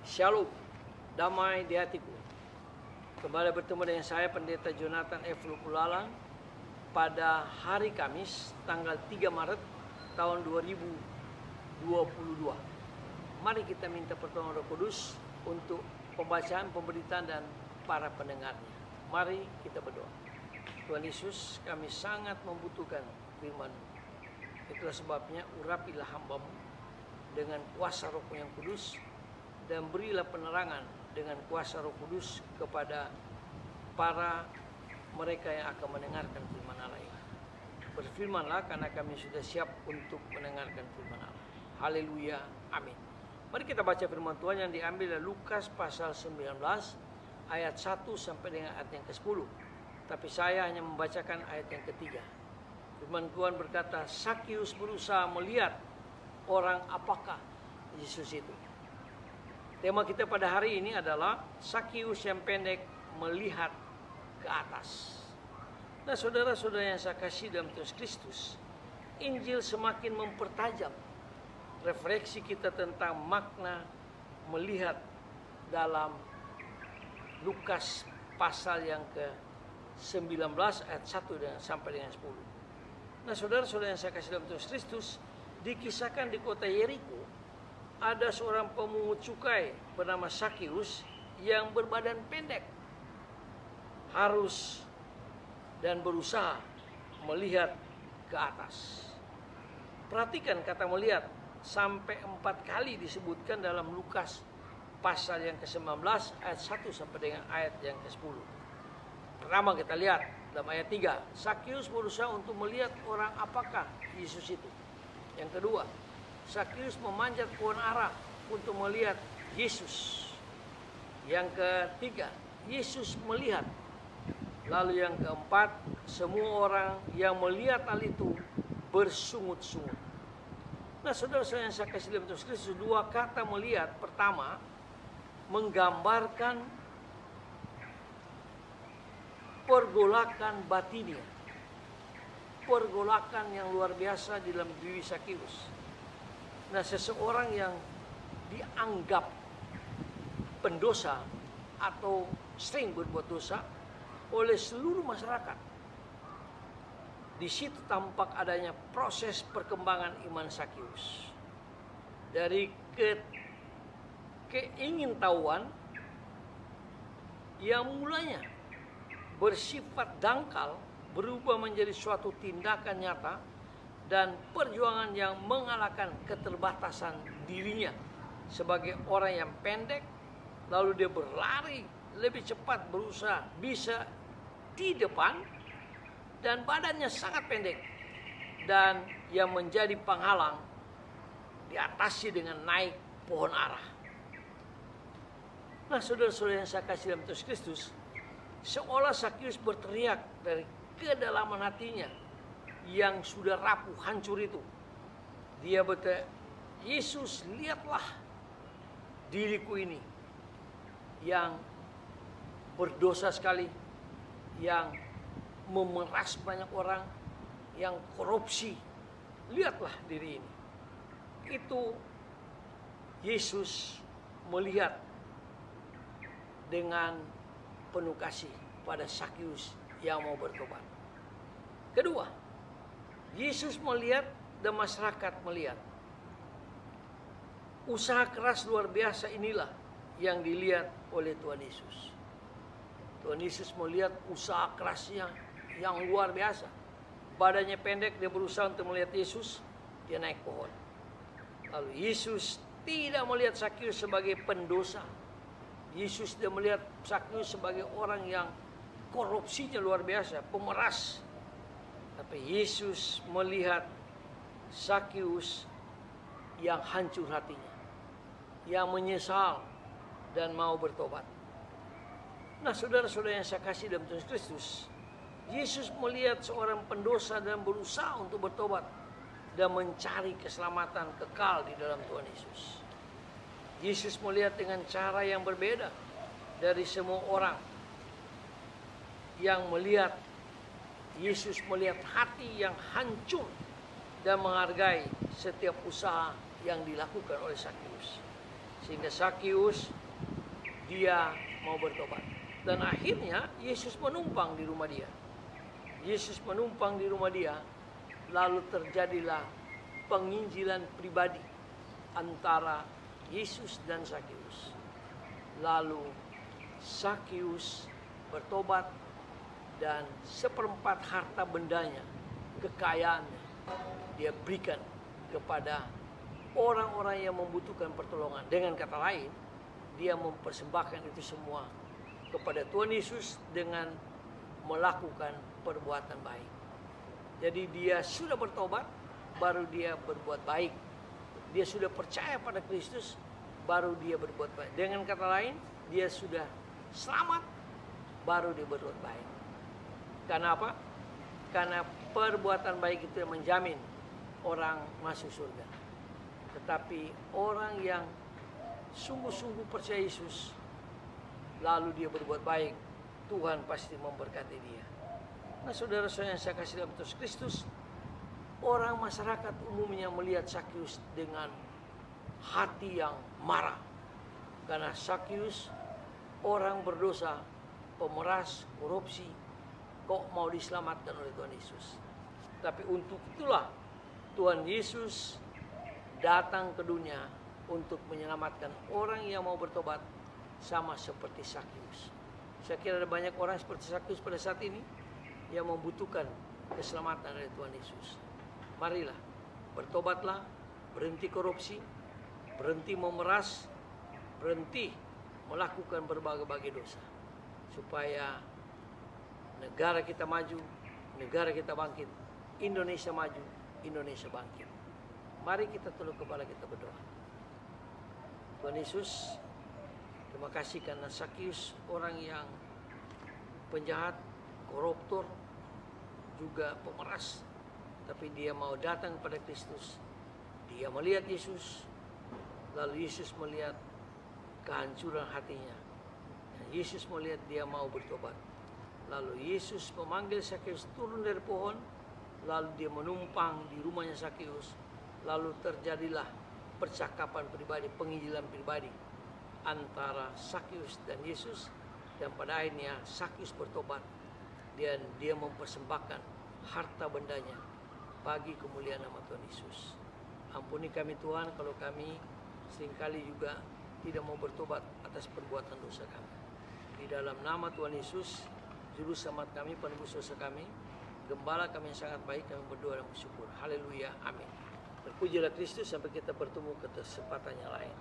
Shalom, damai di hatiku. Kembali bertemu dengan saya Pendeta Jonathan F. Lukulalang pada hari Kamis tanggal 3 Maret tahun 2022. Mari kita minta pertolongan Roh Kudus untuk pembacaan, pemberitaan dan para pendengarnya. Mari kita berdoa. Tuhan Yesus, kami sangat membutuhkan firman. Itulah sebabnya urapilah hamba-Mu dengan kuasa Roh yang kudus, dan berilah penerangan dengan kuasa Roh Kudus kepada para mereka yang akan mendengarkan firman Allah ini. Berfirmanlah karena kami sudah siap untuk mendengarkan firman Allah. Haleluya, amin. Mari kita baca firman Tuhan yang diambil dari Lukas pasal 19 ayat 1 sampai dengan ayat yang ke-10. Tapi saya hanya membacakan ayat yang ketiga. Firman Tuhan berkata, Sakius berusaha melihat orang apakah Yesus itu. Tema kita pada hari ini adalah Sakius yang pendek melihat ke atas. Nah, saudara-saudara yang saya kasih dalam Tuhan Kristus, Injil semakin mempertajam refleksi kita tentang makna melihat dalam Lukas pasal yang ke-19 ayat 1 sampai dengan 10. Nah, saudara-saudara yang saya kasih dalam Tuhan Kristus, dikisahkan di kota Yeriko ada seorang pemungut cukai bernama Sakius yang berbadan pendek, harus dan berusaha melihat ke atas. Perhatikan kata melihat, sampai 4 kali disebutkan dalam Lukas pasal yang ke-19 ayat 1 sampai dengan ayat yang ke-10. Pertama kita lihat dalam ayat 3, Sakius berusaha untuk melihat orang apakah Yesus itu. Yang kedua, Sakius memanjat pohon ara untuk melihat Yesus. Yang ketiga, Yesus melihat. Lalu yang keempat, semua orang yang melihat hal itu bersungut-sungut. Nah, saudara-saudara yang saya kasih dalam Tuhan Kristus, dua kata melihat pertama menggambarkan pergolakan batinnya, pergolakan yang luar biasa di dalam diri Sakius. Nah, seseorang yang dianggap pendosa atau sering berbuat dosa oleh seluruh masyarakat. Di situ tampak adanya proses perkembangan iman Sakius. Dari keingintahuan yang mulanya bersifat dangkal berubah menjadi suatu tindakan nyata dan perjuangan yang mengalahkan keterbatasan dirinya sebagai orang yang pendek, lalu dia berlari lebih cepat, berusaha bisa di depan, dan badannya sangat pendek, dan yang menjadi penghalang diatasi dengan naik pohon ara. Nah, saudara-saudara yang saya kasih dalam Tuhan Kristus, seolah Sakius berteriak dari kedalaman hatinya yang sudah rapuh, hancur itu. Dia berkata, Yesus, lihatlah diriku ini yang berdosa sekali, yang memeras banyak orang, yang korupsi. Lihatlah diri ini. Itu Yesus melihat dengan penuh kasih pada Sakius yang mau bertobat. Kedua, Yesus melihat dan masyarakat melihat. Usaha keras luar biasa inilah yang dilihat oleh Tuhan Yesus. Tuhan Yesus melihat usaha kerasnya yang luar biasa. Badannya pendek, dia berusaha untuk melihat Yesus, dia naik pohon. Lalu Yesus tidak melihat Sakius sebagai pendosa. Yesus dia melihat Sakius sebagai orang yang korupsinya luar biasa, pemeras. Tapi Yesus melihat Sakius yang hancur hatinya, yang menyesal dan mau bertobat. Nah, saudara-saudara yang saya kasih dalam Tuhan Kristus, Yesus melihat seorang pendosa dan berusaha untuk bertobat dan mencari keselamatan kekal di dalam Tuhan Yesus. Yesus melihat dengan cara yang berbeda dari semua orang yang melihat. Yesus melihat hati yang hancur dan menghargai setiap usaha yang dilakukan oleh Sakius. Sehingga Sakius dia mau bertobat. Dan akhirnya Yesus menumpang di rumah dia. Yesus menumpang di rumah dia. Lalu terjadilah penginjilan pribadi antara Yesus dan Sakius. Lalu Sakius bertobat dan seperempat harta bendanya, kekayaannya, dia berikan kepada orang-orang yang membutuhkan pertolongan. Dengan kata lain, dia mempersembahkan itu semua kepada Tuhan Yesus dengan melakukan perbuatan baik. Jadi dia sudah bertobat, baru dia berbuat baik. Dia sudah percaya pada Kristus, baru dia berbuat baik. Dengan kata lain, dia sudah selamat, baru dia berbuat baik. Karena apa? Karena perbuatan baik itu yang menjamin orang masuk surga. Tetapi orang yang sungguh-sungguh percaya Yesus, lalu dia berbuat baik, Tuhan pasti memberkati dia. Nah, saudara-saudara yang saya kasih dalam Yesus Kristus, orang masyarakat umumnya melihat Sakius dengan hati yang marah. Karena Sakius orang berdosa, pemeras, korupsi, kok mau diselamatkan oleh Tuhan Yesus. Tapi untuk itulah Tuhan Yesus datang ke dunia untuk menyelamatkan orang yang mau bertobat, sama seperti Sakius. Saya kira ada banyak orang seperti Sakius pada saat ini yang membutuhkan keselamatan dari Tuhan Yesus. Marilah, bertobatlah, berhenti korupsi, berhenti memeras, berhenti melakukan berbagai-bagai dosa. Supaya negara kita maju, negara kita bangkit, Indonesia maju, Indonesia bangkit. Mari kita tunduk kepala, kita berdoa. Tuhan Yesus, terima kasih karena Sakius orang yang penjahat, koruptor, juga pemeras, tapi dia mau datang kepada Kristus. Dia melihat Yesus, lalu Yesus melihat kehancuran hatinya. Yesus melihat dia mau bertobat. Lalu Yesus memanggil Sakius turun dari pohon, lalu dia menumpang di rumahnya Sakius. Lalu terjadilah percakapan pribadi, penginjilan pribadi antara Sakius dan Yesus. Dan pada akhirnya Sakius bertobat dan dia mempersembahkan harta bendanya bagi kemuliaan nama Tuhan Yesus. Ampuni kami Tuhan kalau kami seringkali juga tidak mau bertobat atas perbuatan dosa kami. Di dalam nama Tuhan Yesus, Juru Selamat kami, penebus dosa kami, Gembala kami yang sangat baik, kami berdoa dan bersyukur. Haleluya, amin. Terpujilah Kristus, sampai kita bertemu ke kesempatan yang lain.